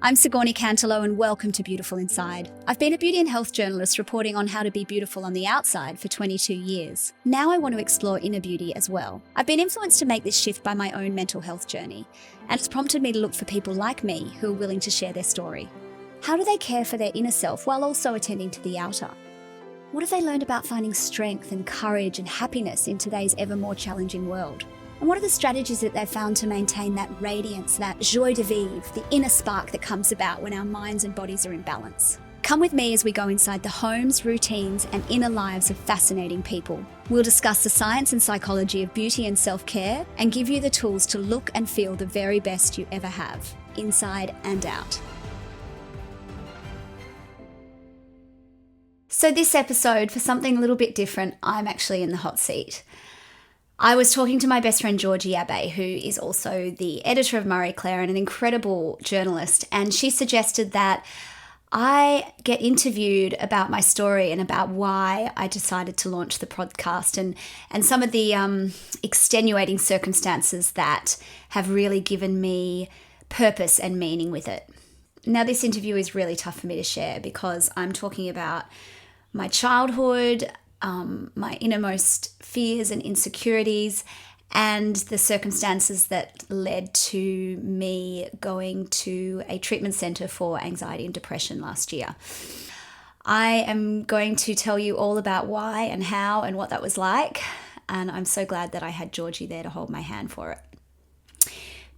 I'm Sigourney Cantelo and welcome to Beautiful Inside. I've been a beauty and health journalist reporting on how to be beautiful on the outside for 22 years. Now I want to explore inner beauty as well. I've been influenced to make this shift by my own mental health journey, and it's prompted me to look for people like me who are willing to share their story. How do they care for their inner self while also attending to the outer? What have they learned about finding strength and courage and happiness in today's ever more challenging world? And what are the strategies that they've found to maintain that radiance, that joie de vivre, the inner spark that comes about when our minds and bodies are in balance? Come with me as we go inside the homes, routines, and inner lives of fascinating people. We'll discuss the science and psychology of beauty and self-care and give you the tools to look and feel the very best you ever have, inside and out. So this episode, for something a little bit different, I'm actually in the hot seat. I was talking to my best friend Georgie and I, who is also the editor of Marie Claire and an incredible journalist, and she suggested that I get interviewed about my story and about why I decided to launch the podcast and some of the extenuating circumstances that have really given me purpose and meaning with it. Now, this interview is really tough for me to share because I'm talking about my childhood, my innermost fears and insecurities, and the circumstances that led to me going to a treatment centre for anxiety and depression last year. I am going to tell you all about why and how and what that was like, and I'm so glad that I had Georgie there to hold my hand for it.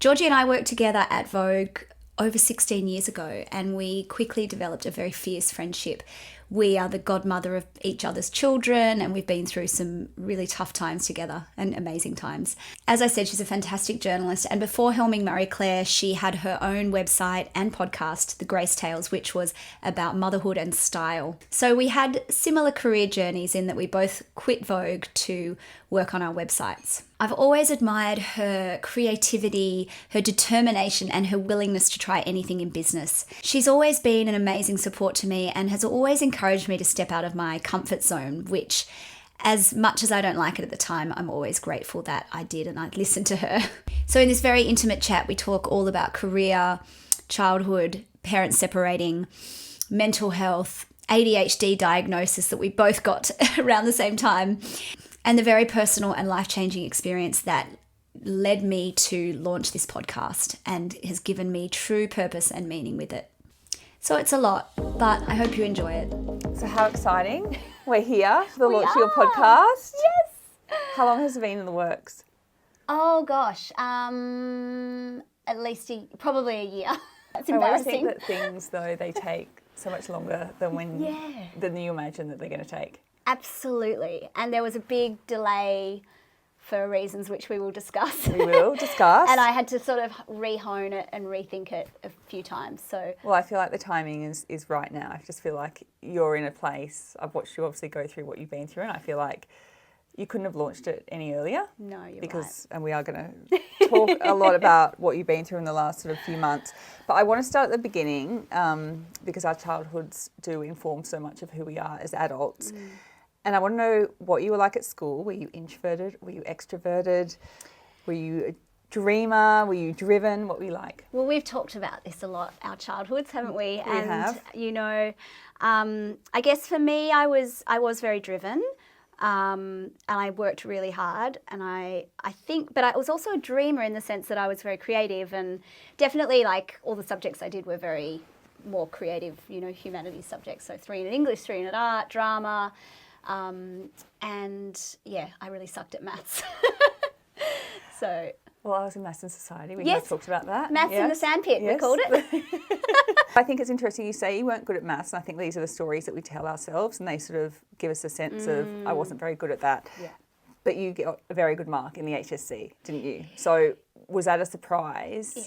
Georgie and I worked together at Vogue over 16 years ago, and we quickly developed a very fierce friendship. We are the godmother of each other's children, and we've been through some really tough times together and amazing times. As I said, she's a fantastic journalist, and before helming Marie Claire, she had her own website and podcast, The Grace Tales, which was about motherhood and style. So we had similar career journeys in that we both quit Vogue to work on our websites. I've always admired her creativity, her determination, and her willingness to try anything in business. She's always been an amazing support to me and has always encouraged me to step out of my comfort zone, which, as much as I don't like it at the time, I'm always grateful that I did and I listened to her. So in this very intimate chat, we talk all about career, childhood, parents separating, mental health, ADHD diagnosis that we both got around the same time, and the very personal and life-changing experience that led me to launch this podcast and has given me true purpose and meaning with it. So it's a lot, but I hope you enjoy it. So how exciting. We're here for the launch of your podcast. Yes. How long has it been in the works? Oh gosh, at least probably a year. That's embarrassing. I always think that things, though, they take so much longer than than you imagine that they're going to take. Absolutely. And there was a big delay for reasons which we will discuss. We will discuss. And I had to sort of re-hone it and rethink it a few times. So, well, I feel like the timing is right now. I just feel like you're in a place. I've watched you obviously go through what you've been through, and I feel like you couldn't have launched it any earlier. No, you're because, right. And we are going to talk a lot about what you've been through in the last sort of few months. But I want to start at the beginning because our childhoods do inform so much of who we are as adults. And I want to know what you were like at school. Were you introverted? Were you extroverted? Were you a dreamer? Were you driven? What were you like? Well, we've talked about this a lot, our childhoods, haven't we? We have. You know, I guess for me, I was very driven, and I worked really hard. And I think, but I was also a dreamer in the sense that I was very creative, and definitely like all the subjects I did were very more creative, you know, humanities subjects. So 3 in English, 3 in art, drama. And yeah, I really sucked at maths. So. Well, I was in Maths and Society. We have talked about that. Maths in the sandpit, we called it. I think it's interesting you say you weren't good at maths, and I think these are the stories that we tell ourselves, and they sort of give us a sense of, I wasn't very good at that. Yeah. But you got a very good mark in the HSC, didn't you? So was that a surprise? Yeah.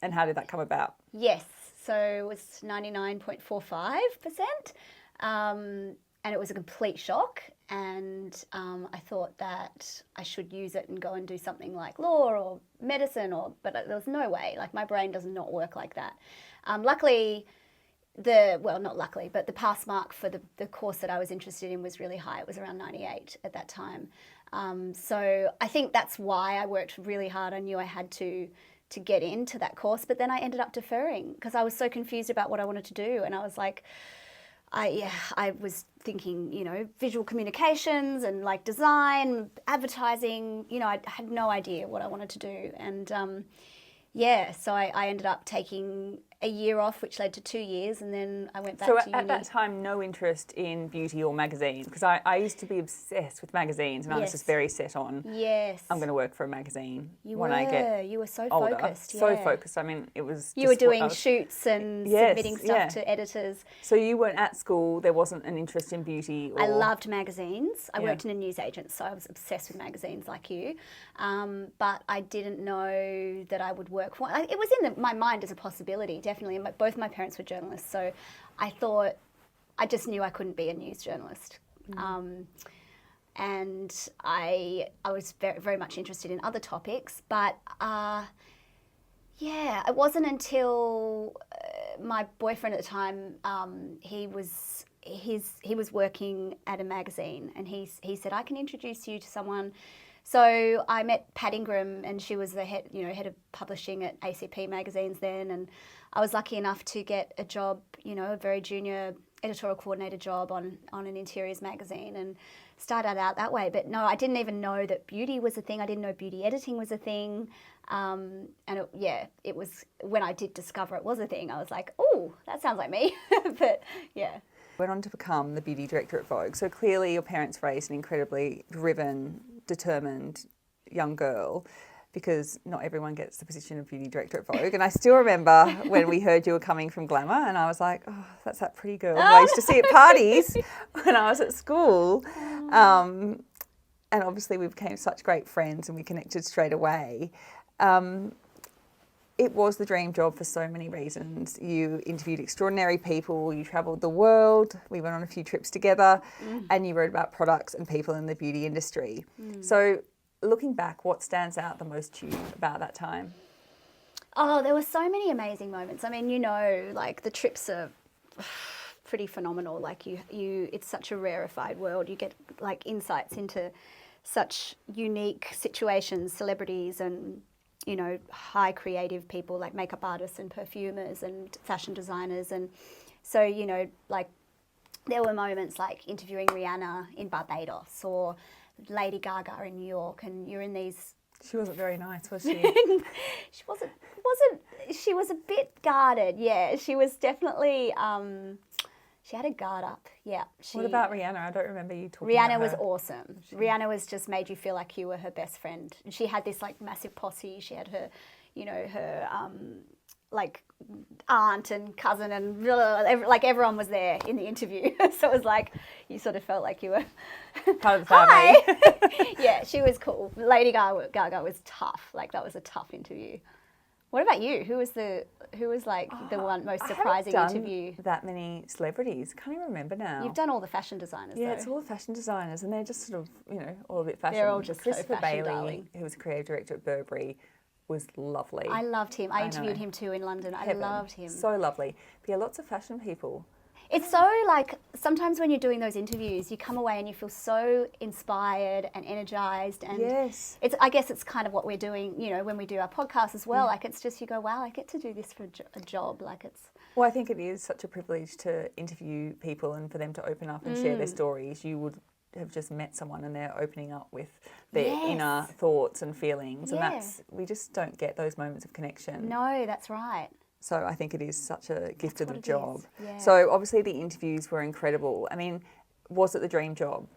And how did that come about? Yes. So it was 99.45%. And it was a complete shock, and I thought that I should use it and go and do something like law or medicine, but there was no way. Like, my brain does not work like that. Luckily, not luckily, but the pass mark for the course that I was interested in was really high. It was around 98 at that time. So I think that's why I worked really hard. I knew I had to to get into that course, but then I ended up deferring because I was so confused about what I wanted to do. And I was like, I was thinking, you know, visual communications and like design, advertising, you know, I had no idea what I wanted to do. And so I ended up taking a year off, which led to 2 years, and then I went back to uni. So at that time, no interest in beauty or magazines? Because I used to be obsessed with magazines, and I was just very set on, I'm going to work for a magazine you I get You were so older. focused. So focused. I mean, it was You were doing shoots and submitting stuff to editors. So you weren't at school, there wasn't an interest in beauty? Or... I loved magazines. I worked in a newsagent, so I was obsessed with magazines like you. But I didn't know that I would work for it. It was in my mind as a possibility, definitely. And both my parents were journalists, so I just knew I couldn't be a news journalist. And I was very, very much interested in other topics, but it wasn't until my boyfriend at the time, he was working at a magazine, and he said, I can introduce you to someone. So I met Pat Ingram, and she was the head of publishing at ACP magazines then, and I was lucky enough to get a job, you know, a very junior editorial coordinator job on an interiors magazine, and started out that way. But no, I didn't even know that beauty was a thing. I didn't know beauty editing was a thing. And it was when I did discover it was a thing, I was like, oh, that sounds like me. But yeah. Went on to become the beauty director at Vogue. So clearly your parents raised an incredibly driven, determined young girl, because not everyone gets the position of beauty director at Vogue. And I still remember when we heard you were coming from Glamour, and I was like, oh, that's that pretty girl who I used to see at parties when I was at school. And obviously we became such great friends and we connected straight away. It was the dream job for so many reasons. You interviewed extraordinary people, you travelled the world, we went on a few trips together, and you wrote about products and people in the beauty industry. So looking back, what stands out the most to you about that time? Oh, there were so many amazing moments. I mean, you know, like the trips are pretty phenomenal. Like it's such a rarefied world. You get like insights into such unique situations, celebrities and, you know, high creative people like makeup artists and perfumers and fashion designers. And so, you know, like there were moments like interviewing Rihanna in Barbados or Lady Gaga in New York, and you're in these... She wasn't very nice, was she? She was a bit guarded, yeah. She was definitely... she had a guard up, yeah. What about Rihanna? I don't remember you talking about her. Rihanna was awesome. Rihanna was just made you feel like you were her best friend. And she had this like massive posse. She had her, you know, her like aunt and cousin and like everyone was there in the interview. So it was like you sort of felt like you were part of the family. Hi. Yeah, she was cool. Lady Gaga was tough. Like that was a tough interview. What about you? Who was like the one most surprising interview? That many celebrities. I can't even remember now. You've done all the fashion designers. Yeah, though. It's all the fashion designers, and they're just sort of, you know, all a bit fashion. They're all just Christopher so fashion, Bailey, darling. who was creative director at Burberry, was lovely. I loved him. I interviewed him too in London. I loved him. So lovely. But yeah, lots of fashion people. It's so like sometimes when you're doing those interviews, you come away and you feel so inspired and energized. And I guess it's kind of what we're doing, you know, when we do our podcast as well. Like it's just you go, wow, I get to do this for a job. Like it's. Well, I think it is such a privilege to interview people and for them to open up and share their stories. You would have just met someone and they're opening up with their inner thoughts and feelings, and we just don't get those moments of connection. No, that's right. So I think it is such a gift of the job. Yeah. So obviously the interviews were incredible. I mean, was it the dream job?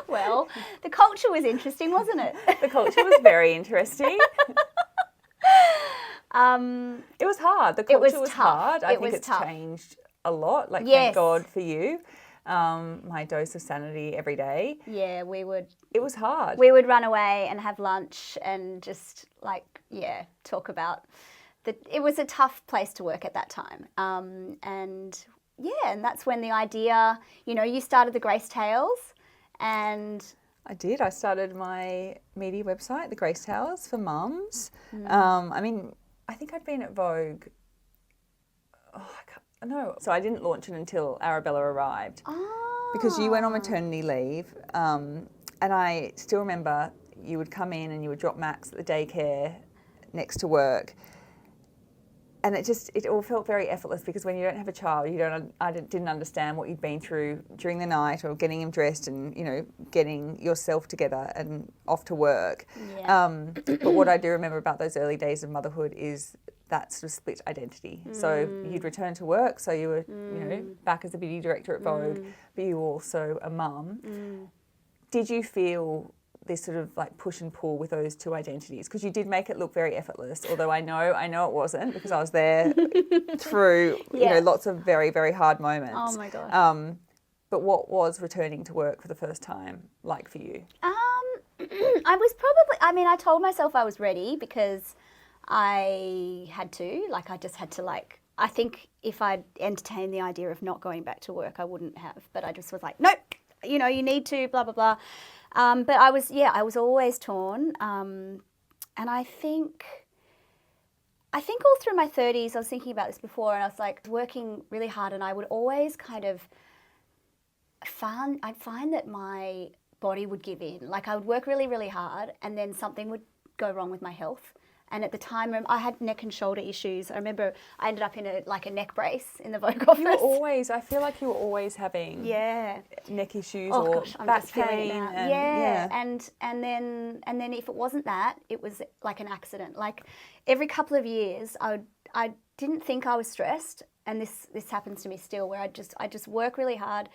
Well, the culture was interesting, wasn't it? The culture was very interesting. It was hard. The culture was hard. I think it's changed a lot. Like, thank God for you. My dose of sanity every day. Yeah, we would. It was hard. We would run away and have lunch and just talk about it was a tough place to work at that time. And that's when the idea, you know, you started the Grace Tales and... I did. I started my media website, the Grace Tales, for mums. I mean, I think I'd been at Vogue... No, so I didn't launch it until Arabella arrived. Oh. Because you went on maternity leave, and I still remember you would come in and you would drop Max at the daycare next to work. And it all felt very effortless, because when you don't have a child, I didn't understand what you'd been through during the night, or getting him dressed and, getting yourself together and off to work. Yeah. But what I do remember about those early days of motherhood is that sort of split identity. So you'd return to work, so you were, back as a beauty director at Vogue, but you were also a mum. Did you feel this sort of like push and pull with those two identities? Because you did make it look very effortless, although I know it wasn't, because I was there through lots of very, very hard moments. Oh my God. But what was returning to work for the first time like for you? I told myself I was ready, because I had to, I just had to, I think if I'd entertained the idea of not going back to work, I wouldn't have, but I just was like, nope, you need to, blah, blah, blah. But I was always torn. And I think all through my 30s, I was thinking about this before, and I was working really hard, and I would always I'd find that my body would give in. I would work really, really hard, and then something would go wrong with my health. And at the time, I had neck and shoulder issues. I remember I ended up in a neck brace in the Vogue office. I feel like you were always having neck issues or back pain. And then if it wasn't that, it was like an accident. Every couple of years, I didn't think I was stressed, and this happens to me still, where I just work really hard,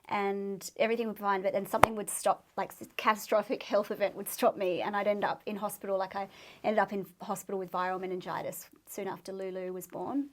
and everything would be fine, but then something would stop, a catastrophic health event would stop me, and I'd end up in hospital. I ended up in hospital with viral meningitis soon after Lulu was born.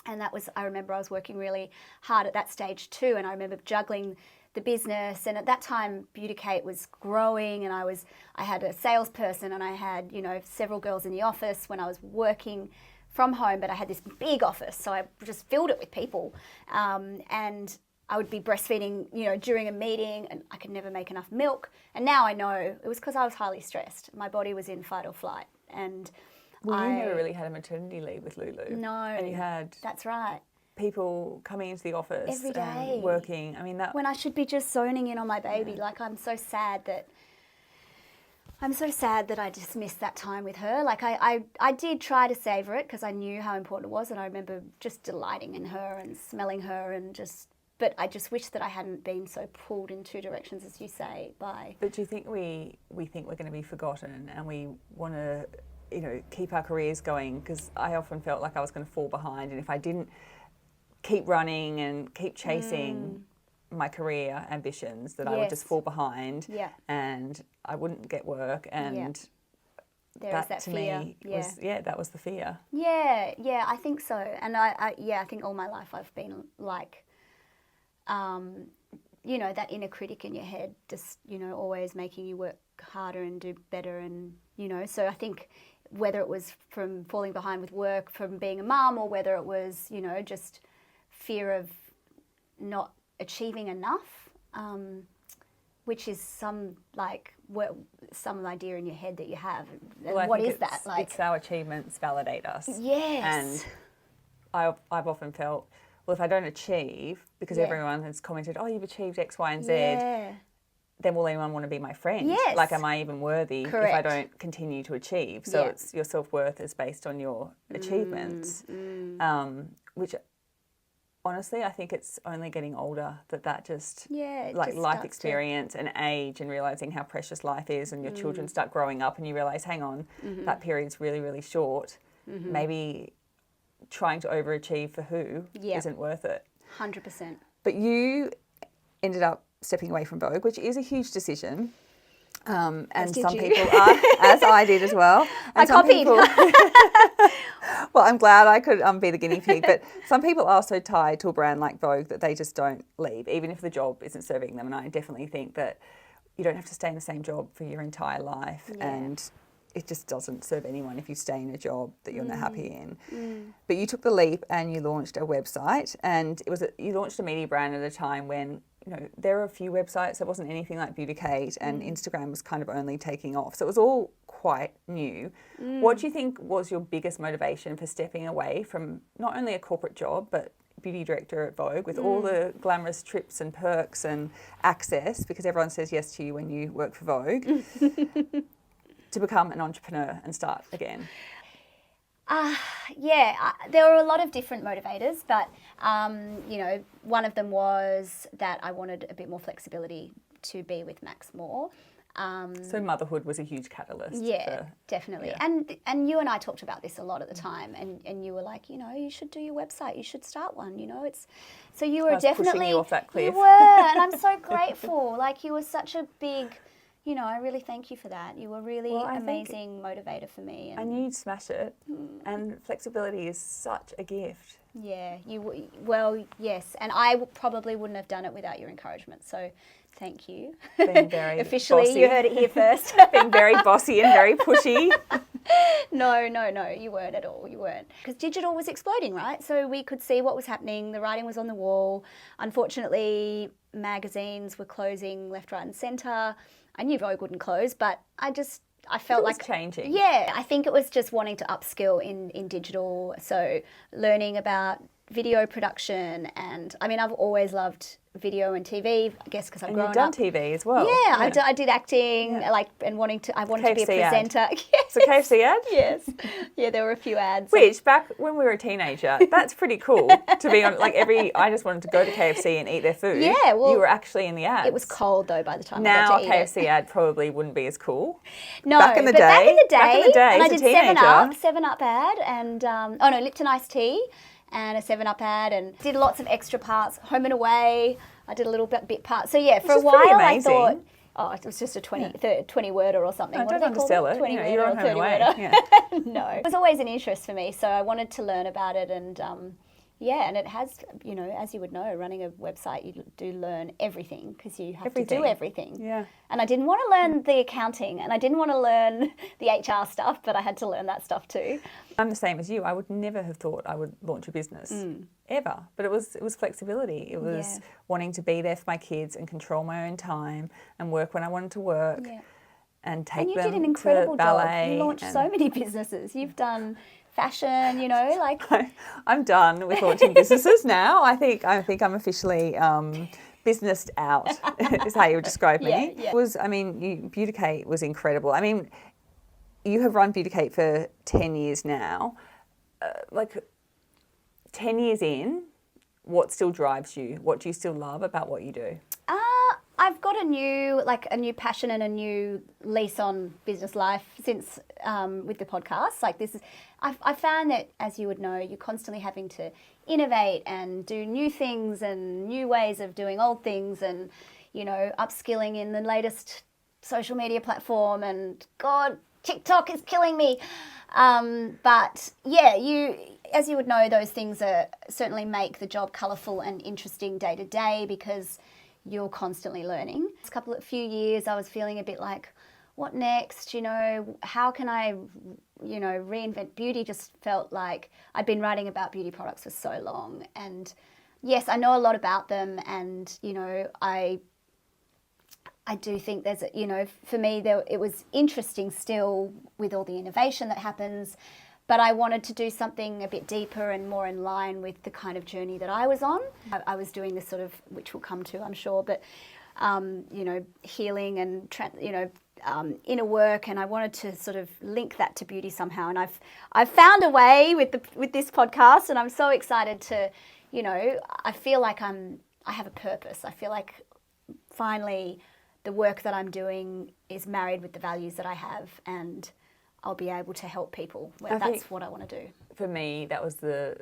And I remember I was working really hard at that stage too, and I remember juggling the business, and at that time Beauty Kate was growing, and I had a salesperson, and I had, several girls in the office when I was working from home, but I had this big office, so I just filled it with people. And I would be breastfeeding, during a meeting, and I could never make enough milk. And now I know it was because I was highly stressed. My body was in fight or flight. And you never really had a maternity leave with Lulu. No. And you had... That's right. People coming into the office every day, and working. When I should be just zoning in on my baby. Yeah. I'm so sad that I just missed that time with her. I did try to savor it, because I knew how important it was, and I remember just delighting in her and smelling her, and but I just wish that I hadn't been so pulled in two directions, as you say, by... But do you think we think we're going to be forgotten, and we want to, keep our careers going? Because I often felt like I was going to fall behind, and if I didn't keep running and keep chasing my career ambitions, that I would just fall behind, and I wouldn't get work, and that to fear. Me was that was the fear. Yeah, I think so, and I think all my life I've been that inner critic in your head, just, always making you work harder and do better, and, so I think whether it was from falling behind with work, from being a mum, or whether it was, just fear of not achieving enough, which is some idea in your head that you have. Well, what is that? It's our achievements validate us. Yes. And I've often felt, well, if I don't achieve, because everyone has commented, oh, you've achieved X, Y, and Z, then will anyone want to be my friend? Yes. Am I even worthy if I don't continue to achieve? So it's your self-worth is based on your achievements, which honestly, I think it's only getting older that just, life experience and age, and realising how precious life is, and your children start growing up, and you realise, hang on, that period's really, really short. Maybe trying to overachieve for who isn't worth it. 100%. But you ended up stepping away from Vogue, which is a huge decision. And some people are, as I did as well. And I copied. Well, I'm glad I could be the guinea pig, but some people are so tied to a brand like Vogue that they just don't leave, even if the job isn't serving them. And I definitely think that you don't have to stay in the same job for your entire life, and it just doesn't serve anyone if you stay in a job that you're not happy in. But you took the leap and you launched a website, and you launched a media brand at a time when, there were a few websites. There wasn't anything like Beauty Kate, and Instagram was kind of only taking off. So it was all quite new. What do you think was your biggest motivation for stepping away from not only a corporate job, but beauty director at Vogue with all the glamorous trips and perks and access, because everyone says yes to you when you work for Vogue? to become an entrepreneur and start again? There were a lot of different motivators, but, one of them was that I wanted a bit more flexibility to be with Max more. So motherhood was a huge catalyst. Yeah, definitely. Yeah. And you and I talked about this a lot at the time, and you were like, you should do your website, you should start one, so you were definitely pushing you off that cliff. You were, and I'm so grateful. Like, you were such a big, I really thank you for that. You were really amazing motivator for me. I knew you'd smash it, and flexibility is such a gift. Yeah, yes, and I probably wouldn't have done it without your encouragement. So, thank you. Being very officially, bossy. You heard it here first. Being very bossy and very pushy. No, you weren't at all. You weren't, because digital was exploding, right? So we could see what was happening. The writing was on the wall. Unfortunately, magazines were closing left, right, and centre. I knew Vogue wouldn't close, but I felt like changing. Yeah, I think it was just wanting to upskill in digital. So learning about video production, and I've always loved video and TV, I guess, because I've grown up. And you've done TV as well. Yeah, I did acting, and wanted to be a presenter. Ad. Yes. So KFC ad? Yes. Yeah, there were a few ads. Which, back when we were a teenager, that's pretty cool to be on. I just wanted to go to KFC and eat their food. Yeah, well, you were actually in the ads. It was cold though by the time now I got to eat KFC ad probably wouldn't be as cool. No, back in the day, and I did teenager. 7-Up ad, and Lipton iced tea, and a 7-Up ad, and did lots of extra parts. Home and Away, I did a little bit part. So yeah, for a while I thought, it was just a 20-worder or something. No, What don't undersell it. 20-worder You're or on Home and Away. 30-worder. Yeah. No, it was always an interest for me, so I wanted to learn about it, and and it has, as you would know, running a website, you do learn everything, because you have to do everything. Yeah. And I didn't want to learn the accounting, and I didn't want to learn the HR stuff, but I had to learn that stuff too. I'm the same as you. I would never have thought I would launch a business ever, but it was flexibility. It was wanting to be there for my kids and control my own time and work when I wanted to work. Yeah. And take them to ballet. And you did an incredible job. You launched so many businesses. You've done fashion, I'm done with launching businesses now. I think I'm officially businessed out, is how you would describe me. Yeah. Beauty Kate was incredible. You have run Beauty Kate for 10 years now. 10 years in, what still drives you? What do you still love about what you do? I've got a new passion and a new lease on business life since with the podcast. I found that, as you would know, you're constantly having to innovate and do new things and new ways of doing old things, and upskilling in the latest social media platform. And God, TikTok is killing me. But yeah, as you would know, those things certainly make the job colourful and interesting day to day, because you're constantly learning. A few years I was feeling a bit like, what next? How can I, reinvent beauty? Just felt like I'd been writing about beauty products for so long. And yes, I know a lot about them, and, I do think there's, for me, it was interesting still with all the innovation that happens, but I wanted to do something a bit deeper and more in line with the kind of journey that I was on. I was doing this sort of, which we'll come to, I'm sure, but, healing and, inner work, and I wanted to sort of link that to beauty somehow. And I've found a way with this podcast, and I'm so excited to, I feel like I have a purpose. I feel like finally the work that I'm doing is married with the values that I have, and I'll be able to help people. That's what I want to do. For me, that was the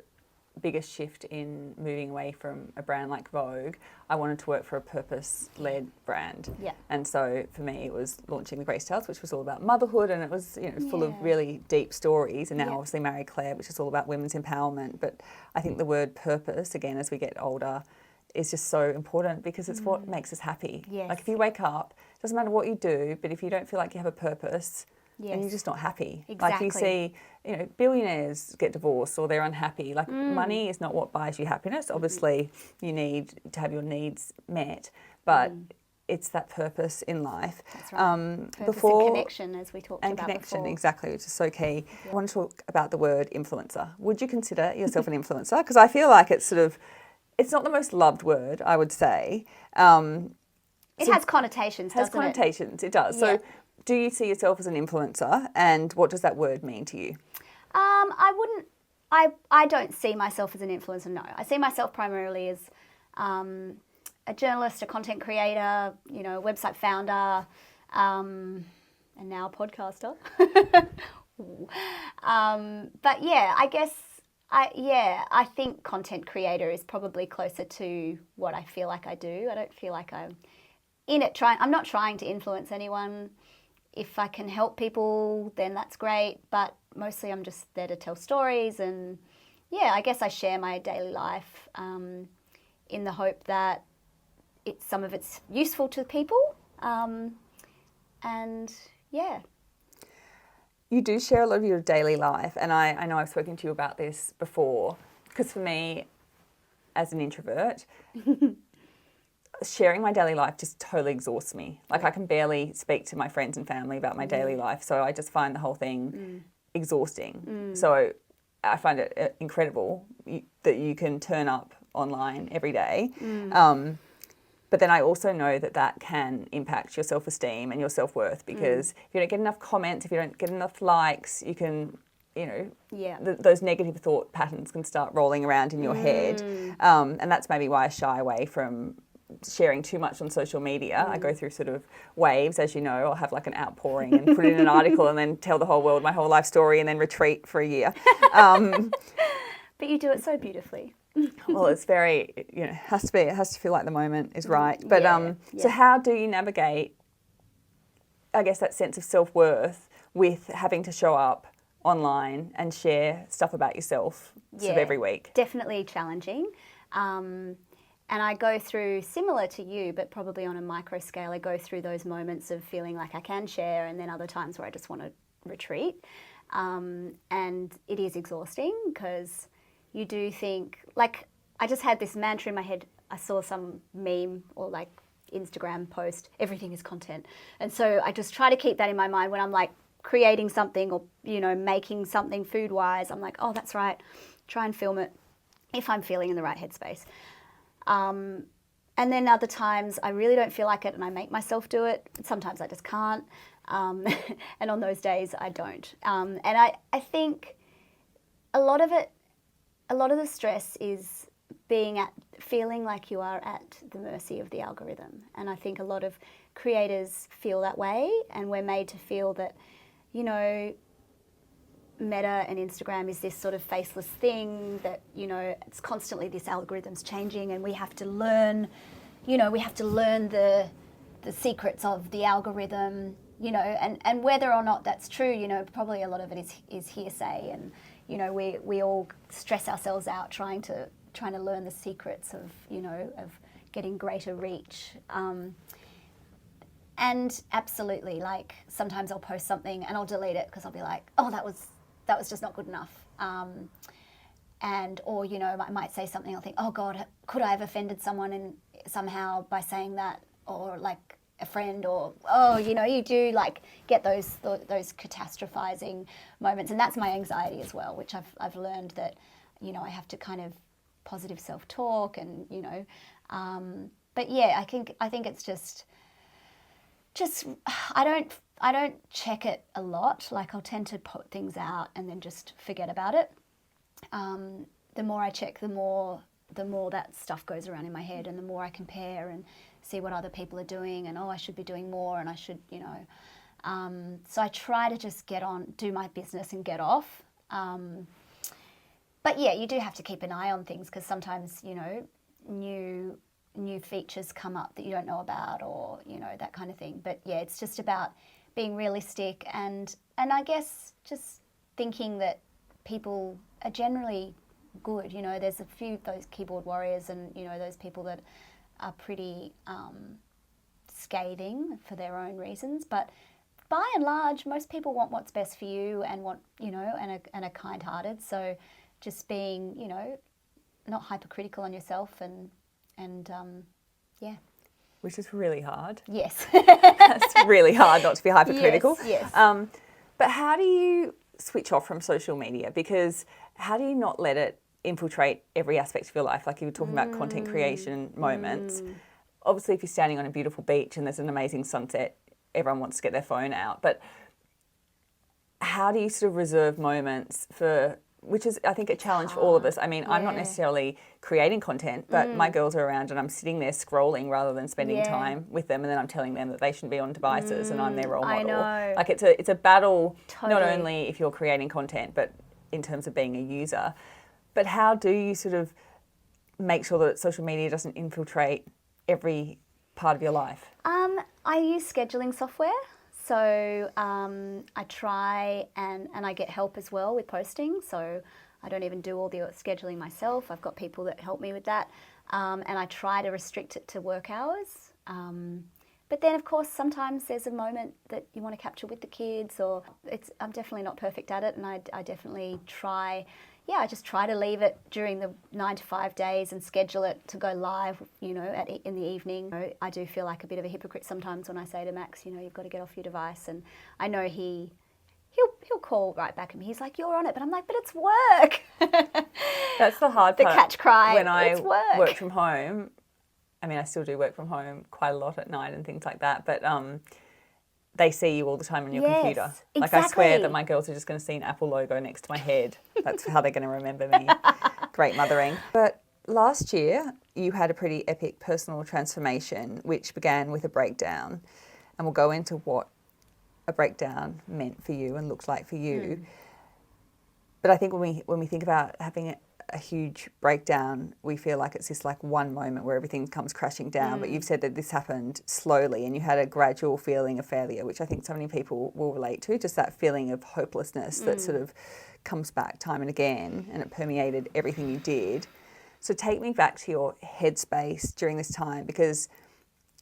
biggest shift in moving away from a brand like Vogue. I wanted to work for a purpose-led brand. Yeah. And so for me, it was launching the Grace Tales, which was all about motherhood, and it was full of really deep stories. And now obviously Marie Claire, which is all about women's empowerment. But I think the word purpose, again, as we get older, is just so important, because it's what makes us happy. Yes. Like, if you wake up, it doesn't matter what you do, but if you don't feel like you have a purpose, yes, and you're just not happy. Exactly. Like, you see, billionaires get divorced or they're unhappy. Like, money is not what buys you happiness. Obviously, you need to have your needs met, but it's that purpose in life. That's right. Purpose and connection, as we talked about before. And connection, exactly, which is so key. Yeah. I want to talk about the word influencer. Would you consider yourself an influencer? Because I feel like it's not the most loved word, I would say. It has connotations, doesn't it? It has connotations, it does. Yeah. So do you see yourself as an influencer, and what does that word mean to you? I don't see myself as an influencer, no. I see myself primarily as a journalist, a content creator, you know, a website founder, and now a podcaster. But yeah, I guess, I think content creator is probably closer to what I feel like I do. I don't feel like I'm in it I'm not trying to influence anyone. If I can help people, then that's great. But mostly I'm just there to tell stories, and yeah, I guess I share my daily life in the hope that some of it's useful to people. And yeah. You do share a lot of your daily life, and I know I've spoken to you about this before, because for me, as an introvert, sharing my daily life just totally exhausts me. Like, I can barely speak to my friends and family about my daily life, so I just find the whole thing exhausting. So I find it incredible that you can turn up online every day. But then I also know that can impact your self-esteem and your self-worth, because if you don't get enough comments, if you don't get enough likes, you can, you know, those negative thought patterns can start rolling around in your head. And that's maybe why I shy away from sharing too much on social media. I go through sort of waves, as you know. I'll have like an outpouring and put it in an article and then tell the whole world my whole life story and then retreat for a year. But you do it so beautifully. Well, it's very, you know, it has to feel like the moment is right. But so how do you navigate, I guess, that sense of self-worth with having to show up online and share stuff about yourself sort of every week? Definitely challenging. And I go through, similar to you, but probably on a micro scale, I go through those moments of feeling like I can share, and then other times where I just want to retreat. And it is exhausting, because you do think, like, I just had this mantra in my head. I saw some meme or like Instagram post, everything is content. And so I just try to keep that in my mind when I'm like creating something or, you know, making something food wise. I'm like, oh, that's right. Try and film it if I'm feeling in the right headspace. And then other times I really don't feel like it and I make myself do it. Sometimes I just can't. And on those days I don't. And I think a lot of the stress is feeling like you are at the mercy of the algorithm. And I think a lot of creators feel that way, and we're made to feel that, you know, Meta and Instagram is this sort of faceless thing that, you know, it's constantly, this algorithm's changing, and we have to learn, you know, the secrets of the algorithm, you know, and whether or not that's true, you know, probably a lot of it is hearsay, and, you know, we all stress ourselves out trying to learn the secrets of, you know, of getting greater reach. And absolutely, like, sometimes I'll post something and I'll delete it because I'll be like, oh, that was just not good enough. Or, you know, I might say something, I'll think, oh God, could I have offended someone somehow by saying that, or like a friend, or, oh, you know, you do like get those catastrophizing moments, and that's my anxiety as well, which I've learned that, you know, I have to kind of positive self-talk, and, you know, but yeah, I think it's just I don't check it a lot. Like, I'll tend to put things out and then just forget about it. The more I check, the more that stuff goes around in my head, and the more I compare and see what other people are doing, and, oh, I should be doing more, and I should, you know. So I try to just get on, do my business and get off. But yeah, you do have to keep an eye on things, because sometimes, you know, new features come up that you don't know about, or, you know, that kind of thing. But yeah, it's just about being realistic, and I guess just thinking that people are generally good. You know, there's a few of those keyboard warriors, and, you know, those people that are pretty scathing for their own reasons, but by and large, most people want what's best for you, and want, you know, and are kind-hearted. So just being, you know, not hypercritical on yourself, and yeah. Which is really hard. Yes. It's really hard not to be hypercritical. Yes. But how do you switch off from social media? Because how do you not let it infiltrate every aspect of your life? Like, you were talking about content creation moments. Obviously, if you're standing on a beautiful beach and there's an amazing sunset, everyone wants to get their phone out. But how do you sort of reserve moments for, which is, I think, a challenge for all of us. I mean, I'm not necessarily creating content, but my girls are around and I'm sitting there scrolling rather than spending time with them, and then I'm telling them that they shouldn't be on devices and I'm their role model. I know. Like it's a battle, Totally. not only if you're creating content, but in terms of being a user. But how do you sort of make sure that social media doesn't infiltrate every part of your life? I use scheduling software. So I try and I get help as well with posting. So I don't even do all the scheduling myself. I've got people that help me with that. And I try to restrict it to work hours. But then, of course, sometimes there's a moment that you want to capture with the kids, or I'm definitely not perfect at it. And I definitely try, I just try to leave it during the 9 to 5 days and schedule it to go live, in the evening. I do feel like a bit of a hypocrite sometimes when I say to Max, you've got to get off your device. And I know he'll call right back at me. He's like, you're on it. But I'm like, but it's work. That's the hard part. The catch cry, when I it's work. Work from home. I mean, I still do work from home quite a lot at night and things like that. But they see you all the time on your computer. Like, exactly. I swear that my girls are just going to see an Apple logo next to my head. That's how they're going to remember me. Great mothering. But last year, you had a pretty epic personal transformation, which began with a breakdown. And we'll go into what a breakdown meant for you and looked like for you. But I think when we think about having a huge breakdown, we feel like it's this like one moment where everything comes crashing down. But you've said that this happened slowly and you had a gradual feeling of failure, which I think so many people will relate to, just that feeling of hopelessness that sort of comes back time and again, and it permeated everything you did. So take me back to your headspace during this time, because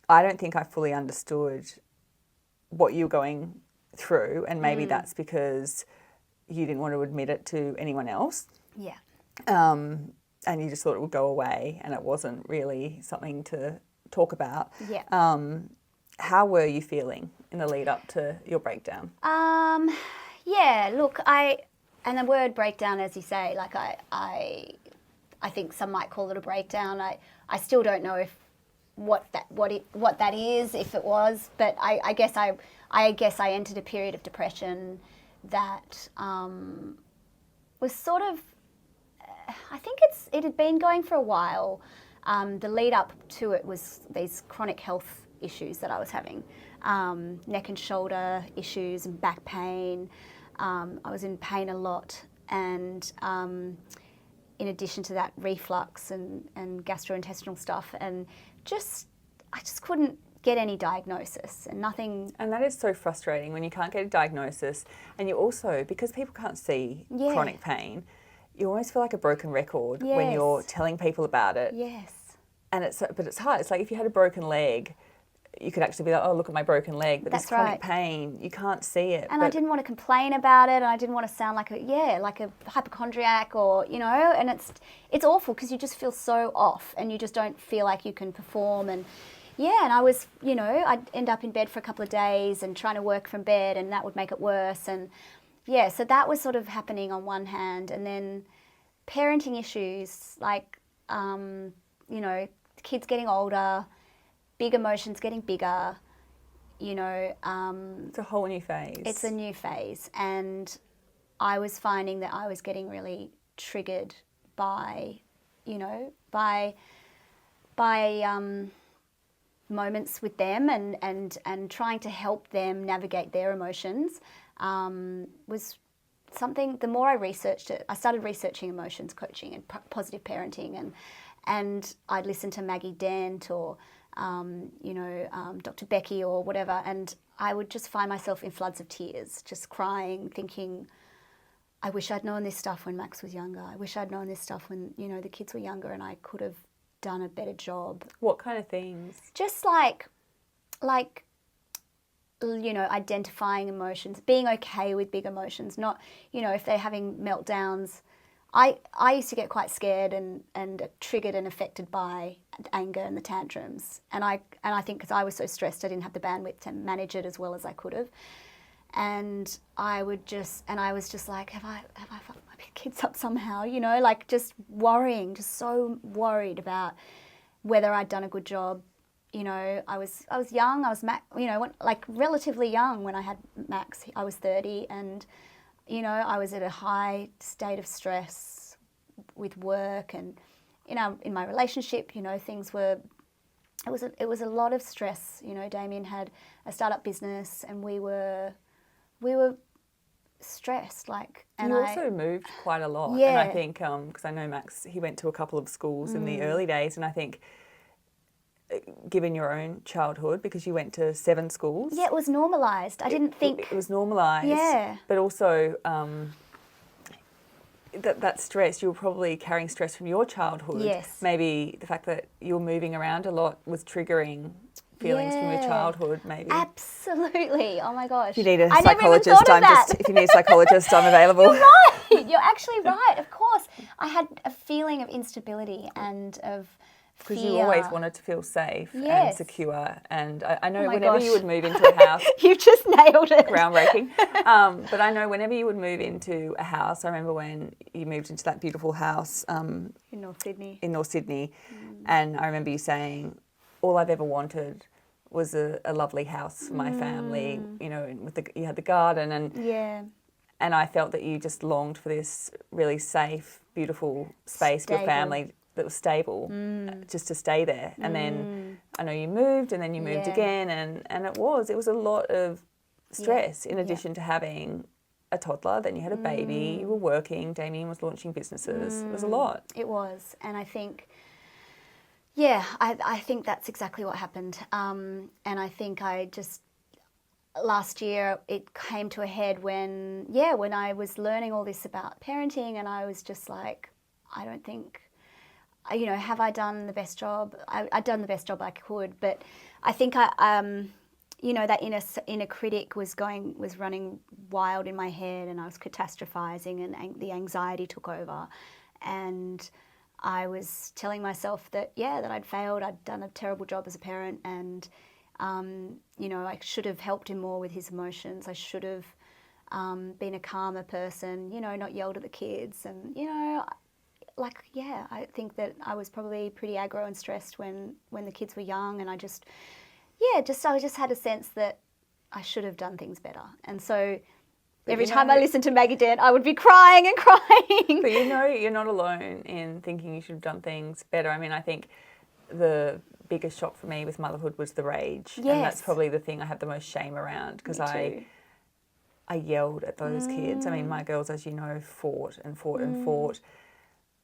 I don't think I fully understood what you were going through, and maybe that's because you didn't want to admit it to anyone else. Yeah. And you just thought it would go away, and it wasn't really something to talk about. Yeah. How were you feeling in the lead up to your breakdown? Yeah, look, and the word breakdown, as you say, like I think some might call it a breakdown. I still don't know if what that is, if it was, but I guess I entered a period of depression that was sort of, I think it had been going for a while. The lead up to it was these chronic health issues that I was having, neck and shoulder issues and back pain. I was in pain a lot, and in addition to that, reflux and gastrointestinal stuff, and I just couldn't get any diagnosis and nothing. And that is so frustrating when you can't get a diagnosis, and you also, because people can't see chronic pain, you almost feel like a broken record when you're telling people about it. Yes. And but it's hard. It's like if you had a broken leg, you could actually be like, oh, look at my broken leg. But this chronic pain, you can't see it. And I didn't want to complain about it, and I didn't want to sound like a hypochondriac, or, and it's awful because you just feel so off and you just don't feel like you can perform. And and I was, I'd end up in bed for a couple of days and trying to work from bed, and that would make it worse. And so that was sort of happening on one hand, and then parenting issues, like, kids getting older, big emotions getting bigger, it's a whole new phase. It's a new phase, and I was finding that I was getting really triggered by moments with them, and trying to help them navigate their emotions was something. The more I researched it, I started researching emotions coaching and positive parenting, and I'd listen to Maggie Dent or Dr. Becky or whatever, and I would just find myself in floods of tears, just crying, thinking, I wish I'd known this stuff when Max was younger. I wish I'd known this stuff when, the kids were younger, and I could have done a better job. What kind of things? Just like identifying emotions, being okay with big emotions, not, if they're having meltdowns. I used to get quite scared and triggered and affected by anger and the tantrums. And I think because I was so stressed, I didn't have the bandwidth to manage it as well as I could have. And I was just like, have I fucked my kids up somehow? Like just worrying, just so worried about whether I'd done a good job, you know, I was young. I was relatively young when I had Max. I was 30, and you know, I was at a high state of stress with work, and in my relationship, you know, things were. It was a lot of stress. You know, Damien had a startup business, and we were stressed. And you also moved quite a lot, yeah. And I think because I know Max, he went to a couple of schools in the early days, and I think, given your own childhood, because you went to 7 schools. Yeah, it was normalised. I didn't think it was normalised. Yeah, but also. That stress, you were probably carrying stress from your childhood. Yes. Maybe the fact that you were moving around a lot was triggering feelings from your childhood, maybe. Absolutely. Oh my gosh. If you need a I never even psychologist, thought of that. if you need a psychologist, I'm available. You're right. You're actually right. Of course. I had a feeling of instability and of fear. Because you always wanted to feel safe and secure. And I know whenever you would move into a house... You've just nailed it. Groundbreaking. But I know whenever you would move into a house, I remember when you moved into that beautiful house... in North Sydney. And I remember you saying, all I've ever wanted was a lovely house for my family, you know, you had the garden and I felt that you just longed for this really safe, beautiful space for your family that was stable, just to stay there. And then I know you moved, and then you moved again, and it was a lot of stress in addition to having a toddler. Then you had a baby, you were working, Damien was launching businesses. It was a lot. It was, and I think... Yeah, I think that's exactly what happened. And I think last year it came to a head when I was learning all this about parenting, and I was just like, I don't think, you know, have I done the best job? I'd done the best job I could, but I think you know, that inner critic was running wild in my head, and I was catastrophizing, and the anxiety took over, and I was telling myself that I'd failed, I'd done a terrible job as a parent, and you know, I should have helped him more with his emotions. I should have been a calmer person, you know, not yelled at the kids, and you know, I think that I was probably pretty aggro and stressed when the kids were young, and I just had a sense that I should have done things better, and so. Every time I listened to Maggie Dent, I would be crying and crying. But you know, you're not alone in thinking you should have done things better. I mean, I think the biggest shock for me with motherhood was the rage. Yes. And that's probably the thing I have the most shame around, because I yelled at those kids. I mean, my girls, as you know, fought and fought and fought.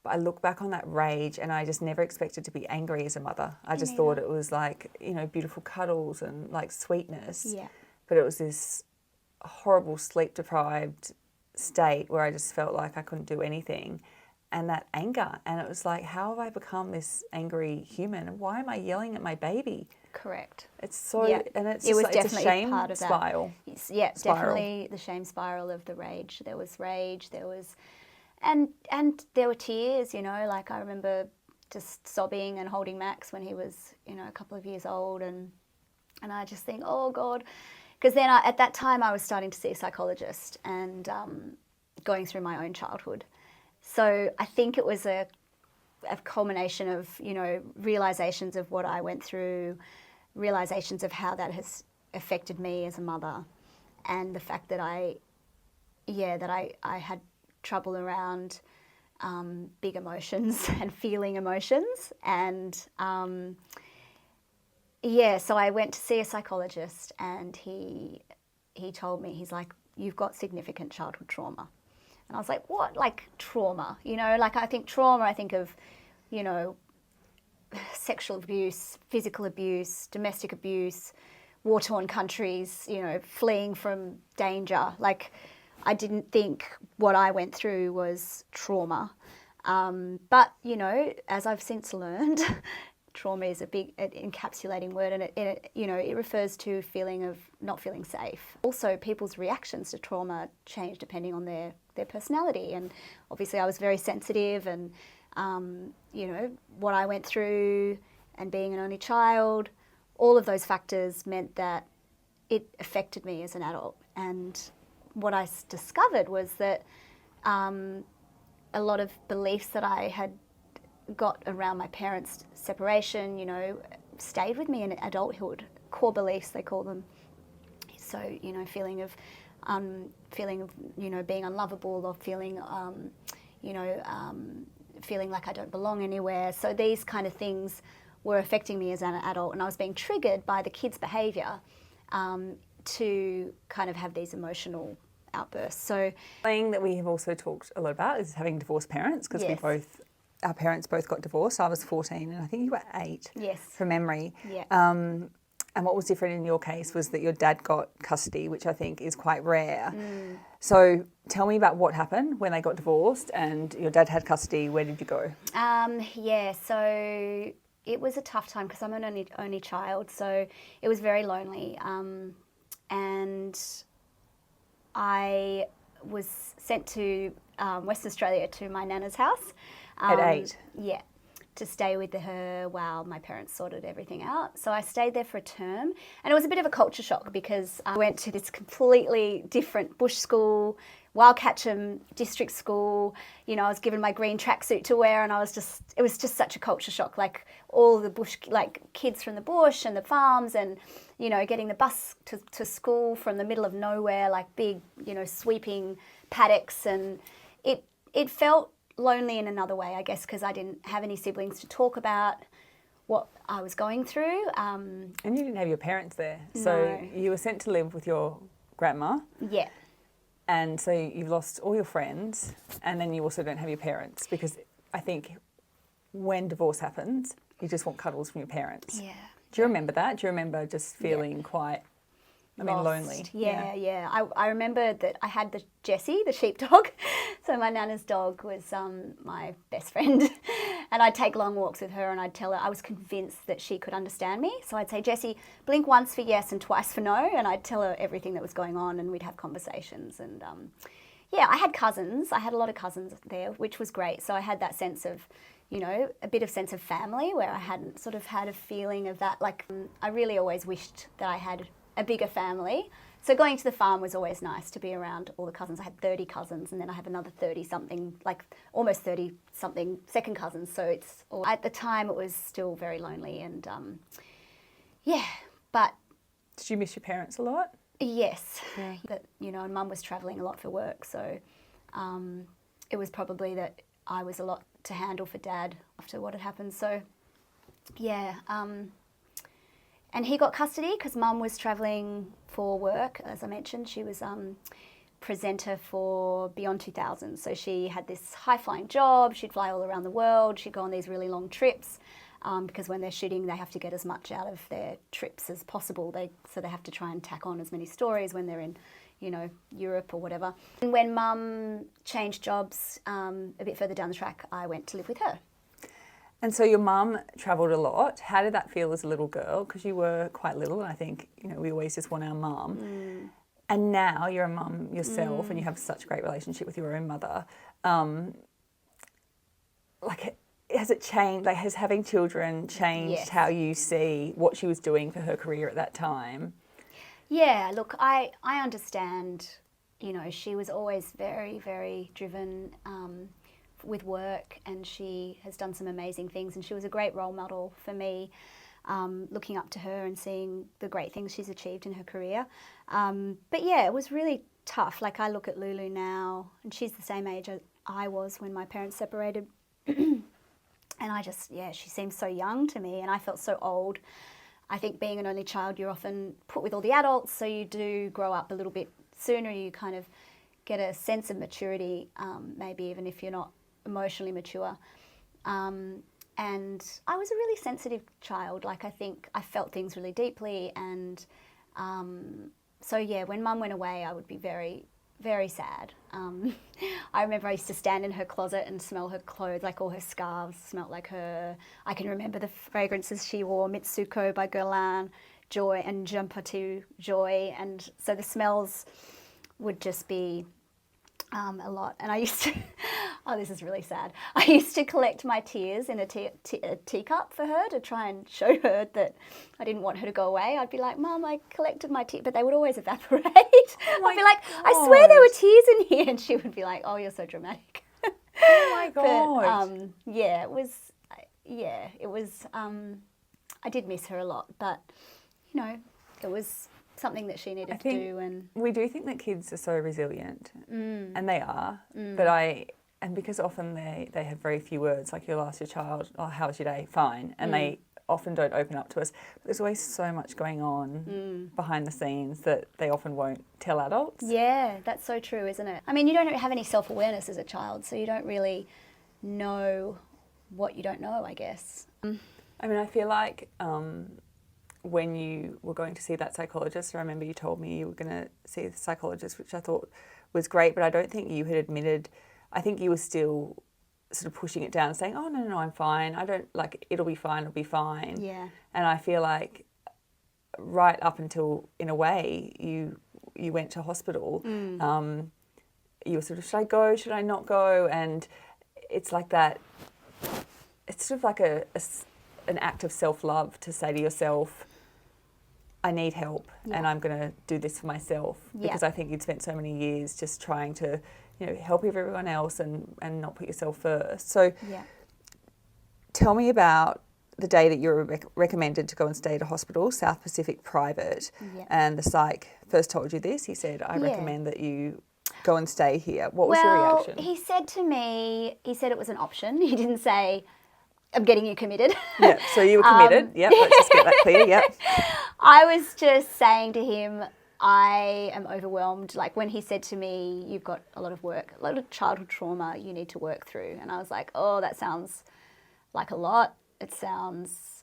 But I look back on that rage, and I just never expected to be angry as a mother. I just thought it was like, you know, beautiful cuddles and like sweetness. Yeah. But it was this horrible sleep-deprived state where I just felt like I couldn't do anything, and that anger, and it was like, how have I become this angry human? Why am I yelling at my baby? Correct. It's so, and it's it was like, definitely it's a shame part of spiral. That. Definitely the shame spiral of the rage. There was rage. There was, and there were tears. You know, like I remember just sobbing and holding Max when he was, you know, a couple of years old, and I just think, oh God. Because then at that time I was starting to see a psychologist and going through my own childhood. So I think it was a culmination of, you know, realizations of what I went through, realizations of how that has affected me as a mother, and the fact that I had trouble around big emotions and feeling emotions, and so I went to see a psychologist, and he told me, he's like, you've got significant childhood trauma. And I was like, what? Like trauma? You know, like I think trauma, I think of, you know, sexual abuse, physical abuse, domestic abuse, war-torn countries, you know, fleeing from danger. Like I didn't think what I went through was trauma. But, you know, as I've since learned, trauma is a big encapsulating word, and it refers to feeling of not feeling safe. Also, people's reactions to trauma change depending on their personality, and obviously I was very sensitive, and you know, what I went through and being an only child, all of those factors meant that it affected me as an adult. And what I discovered was that a lot of beliefs that I had got around my parents' separation, you know, stayed with me in adulthood. Core beliefs, they call them. So, you know, feeling of, you know, being unlovable, or feeling, feeling like I don't belong anywhere. So these kind of things were affecting me as an adult, and I was being triggered by the kids' behaviour to kind of have these emotional outbursts. So, thing that we have also talked a lot about is having divorced parents, because Yes. our parents both got divorced. I was 14 and I think you were 8, Yes. from memory. Yeah. And what was different in your case was that your dad got custody, which I think is quite rare. So tell me about what happened when they got divorced and your dad had custody. Where did you go? So it was a tough time because I'm an only child, so it was very lonely. And I was sent to Western Australia to my nana's house. At 8? Yeah, to stay with her while my parents sorted everything out. So I stayed there for a term, and it was a bit of a culture shock because I went to this completely different bush school, Wildcatcham district school. You know, I was given my green tracksuit to wear, and it was just such a culture shock. Like all the bush, like kids from the bush and the farms, and, you know, getting the bus to school from the middle of nowhere, like big, you know, sweeping paddocks, and it felt lonely in another way, I guess, because I didn't have any siblings to talk about what I was going through. And you didn't have your parents there. So No. you were sent to live with your grandma. Yeah. And so you've lost all your friends, and then you also don't have your parents, because I think when divorce happens, you just want cuddles from your parents. Yeah. Do you remember that? Do you remember just feeling quite, Lost. lonely? Yeah. I remember that I had the Jessie, the sheepdog. So my nana's dog was my best friend. And I'd take long walks with her, and I'd tell her, I was convinced that she could understand me. So I'd say, Jessie, blink once for yes and twice for no. And I'd tell her everything that was going on, and we'd have conversations. And I had cousins. I had a lot of cousins there, which was great. So I had that sense of, you know, a bit of sense of family, where I hadn't sort of had a feeling of that. Like, I really always wished that I had a bigger family. So going to the farm was always nice, to be around all the cousins. I had 30 cousins, and then I have another 30-something, like almost 30-something second cousins. So at the time it was still very lonely, and but... Did you miss your parents a lot? Yes. Yeah. But, you know, and Mum was travelling a lot for work, so it was probably that I was a lot to handle for Dad after what had happened. So, yeah. And he got custody because Mum was travelling for work. As I mentioned, she was presenter for Beyond 2000. So she had this high-flying job. She'd fly all around the world. She'd go on these really long trips because when they're shooting, they have to get as much out of their trips as possible. So they have to try and tack on as many stories when they're in, you know, Europe or whatever. And when Mum changed jobs a bit further down the track, I went to live with her. And so your mum travelled a lot. How did that feel as a little girl? Because you were quite little, and I think, you know, we always just want our mum. And now you're a mum yourself, and you have such a great relationship with your own mother. Has it changed? Like, has having children changed how you see what she was doing for her career at that time? Yeah, look, I understand, you know, she was always very, very driven with work, and she has done some amazing things, and she was a great role model for me, looking up to her and seeing the great things she's achieved in her career. But yeah, it was really tough. Like, I look at Lulu now, and she's the same age as I was when my parents separated. And I just, she seems so young to me, and I felt so old. I think being an only child, you're often put with all the adults, so you do grow up a little bit sooner. You kind of get a sense of maturity, maybe even if you're not emotionally mature. And I was a really sensitive child. Like, I think I felt things really deeply, and so yeah, when Mum went away, I would be very, very sad. I remember I used to stand in her closet and smell her clothes, like all her scarves smelled like her. I can remember the fragrances she wore, Mitsuko by Guerlain, Joy, and Jampatu Joy, and so the smells would just be a lot. And I used to, oh, this is really sad. I used to collect my tears in a teacup for her to try and show her that I didn't want her to go away. I'd be like, Mum, I collected my tears, but they would always evaporate. I'd be like, God. I swear there were tears in here. And she would be like, oh, you're so dramatic. Oh my God. But, it was, I did miss her a lot, but, you know, it was something that she needed to do. And we do think that kids are so resilient, and they are, and because often they have very few words, like you'll ask your child, oh, how was your day? Fine. And they often don't open up to us. But there's always so much going on behind the scenes that they often won't tell adults. Yeah, that's so true, isn't it? I mean, you don't have any self-awareness as a child, so you don't really know what you don't know, I guess. I mean, I feel like when you were going to see that psychologist, I remember you told me you were going to see the psychologist, which I thought was great, but I don't think you had admitted, I think you were still sort of pushing it down and saying, oh, no, I'm fine. I don't, like, it'll be fine. Yeah. And I feel like right up until, in a way, you went to hospital, you were sort of, should I go, should I not go? And it's like that, it's sort of like an act of self-love to say to yourself, I need help and I'm going to do this for myself, because I think you'd spent so many years just trying to, you know, help everyone else and not put yourself first. So tell me about the day that you were recommended to go and stay at a hospital, South Pacific Private, and the psych first told you this. He said, I recommend that you go and stay here. What was your reaction? He said to me, it was an option. He didn't say, I'm getting you committed. Yeah, so you were committed. Let's just get that clear. I was just saying to him, I am overwhelmed. Like when he said to me, you've got a lot of work, a lot of childhood trauma you need to work through. And I was like, oh, that sounds like a lot. It sounds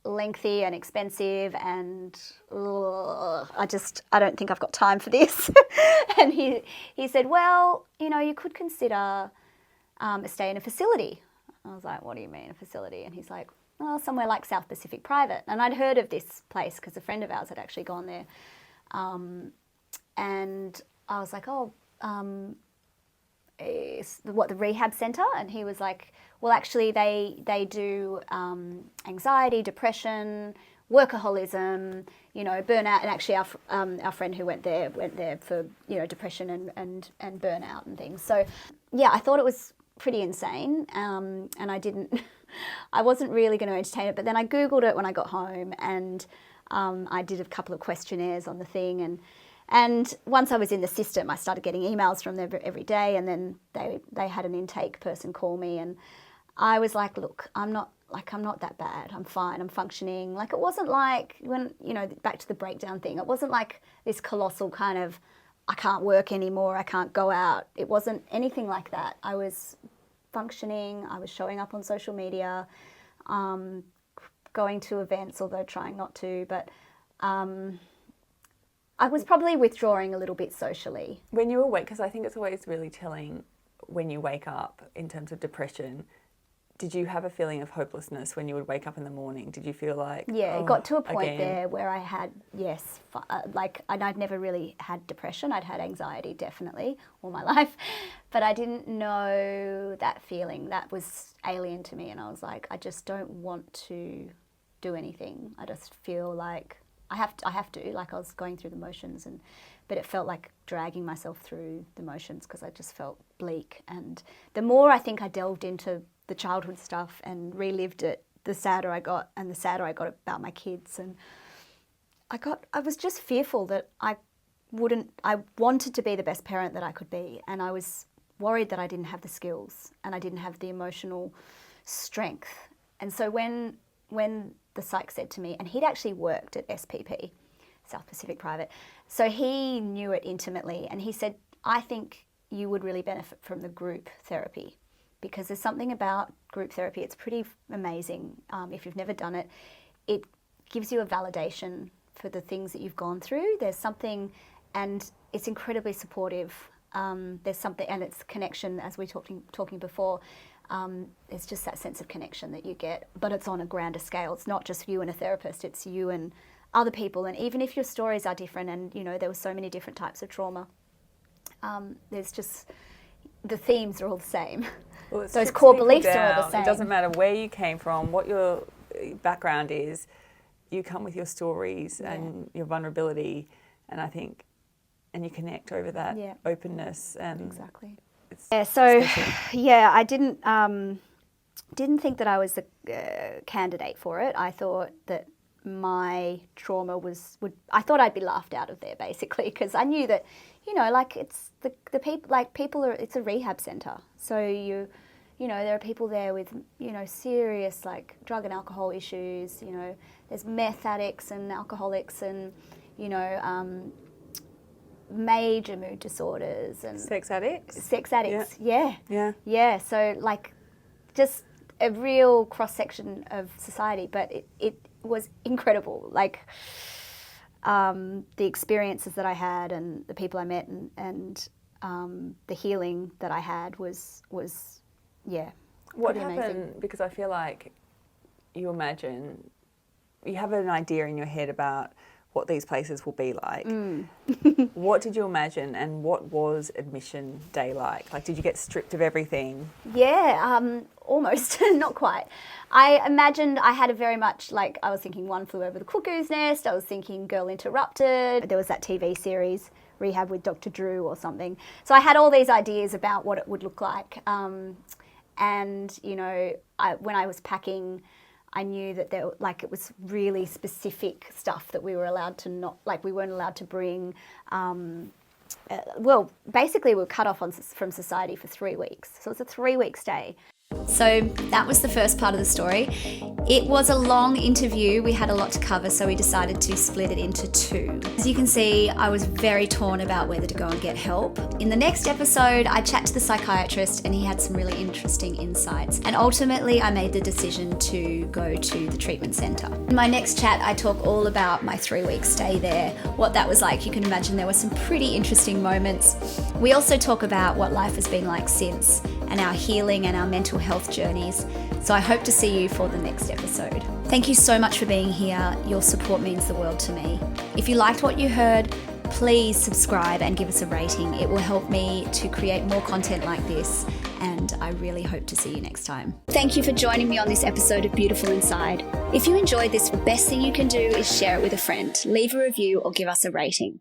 lengthy and expensive and I don't think I've got time for this. And he said, well, you know, you could consider a stay in a facility. I was like, what do you mean, a facility? And he's like, well, somewhere like South Pacific Private. And I'd heard of this place because a friend of ours had actually gone there. And I was like, the rehab centre? And he was like, well, actually they do anxiety, depression, workaholism, you know, burnout. And actually our friend who went there for, you know, depression and burnout and things. So yeah, I thought it was pretty insane, and I wasn't really going to entertain it, but then I Googled it when I got home, and I did a couple of questionnaires on the thing, and once I was in the system, I started getting emails from them every day, and then they had an intake person call me, and I was like, look, I'm not that bad, I'm fine, I'm functioning. Like, it wasn't like, when, you know, back to the breakdown thing, it wasn't like this colossal kind of, I can't work anymore, I can't go out. It wasn't anything like that. I was functioning, I was showing up on social media, going to events, although trying not to, but I was probably withdrawing a little bit socially. When you awake, because I think it's always really telling when you wake up in terms of depression, did you have a feeling of hopelessness when you would wake up in the morning? Did you feel like... Yeah, it got to a point there where I had, I'd never really had depression. I'd had anxiety, definitely, all my life. But I didn't know that feeling. That was alien to me. And I was like, I just don't want to do anything. I just feel like I have to. Like, I was going through the motions, but it felt like dragging myself through the motions because I just felt bleak. And the more I think I delved into the childhood stuff and relived it, the sadder I got, and the sadder I got about my kids. And I was just fearful that I wanted to be the best parent that I could be. And I was worried that I didn't have the skills and I didn't have the emotional strength. And so when the psych said to me, and he'd actually worked at SPP, South Pacific Private, so he knew it intimately, and he said, I think you would really benefit from the group therapy, because there's something about group therapy, it's pretty amazing. If you've never done it, it gives you a validation for the things that you've gone through. There's something, and it's incredibly supportive. There's something, and it's connection, as we were talking before. There's just that sense of connection that you get, but it's on a grander scale. It's not just you and a therapist, it's you and other people. And even if your stories are different, and, you know, there were so many different types of trauma, there's just, the themes are all the same. Well, those core beliefs are all the same. It doesn't matter where you came from, what your background is, you come with your stories and your vulnerability, and I think, and you connect over that openness. And exactly. So, special. yeah, I didn't, didn't think that I was the candidate for it. I thought that my trauma I thought I'd be laughed out of there, basically, because I knew that, like, it's the people, like, it's a rehab centre. So there are people there with, serious, like, drug and alcohol issues. There's meth addicts and alcoholics and, major mood disorders and sex addicts. Yeah. So, like, just a real cross section of society, but it was incredible. Like, the experiences that I had and the people I met and the healing that I had was What happened? Amazing. Because I feel like you have an idea in your head about what these places will be like. What did you imagine, and what was admission day like? Like, did you get stripped of everything? Yeah, almost, not quite. I imagined I had a very much, like, I was thinking One Flew Over the Cuckoo's Nest, I was thinking Girl Interrupted, there was that TV series, Rehab with Dr. Drew or something. So I had all these ideas about what it would look like. And, when I was packing, I knew that it was really specific stuff that we were allowed to we weren't allowed to bring. Basically we were cut off from society for 3 weeks. So it's a 3-week stay. So that was the first part of the story. It was a long interview. We had a lot to cover, so we decided to split it into 2. As you can see, I was very torn about whether to go and get help. In the next episode, I chat to the psychiatrist and he had some really interesting insights. And ultimately, I made the decision to go to the treatment centre. In my next chat, I talk all about my 3-week stay there, what that was like. You can imagine there were some pretty interesting moments. We also talk about what life has been like since, and our healing and our mental health journeys. So I hope to see you for the next episode. Thank you so much for being here. Your support means the world to me. If you liked what you heard, please subscribe and give us a rating. It will help me to create more content like this, and I really hope to see you next time. Thank you for joining me on this episode of Beautiful Inside. If you enjoyed this, the best thing you can do is share it with a friend, leave a review or give us a rating.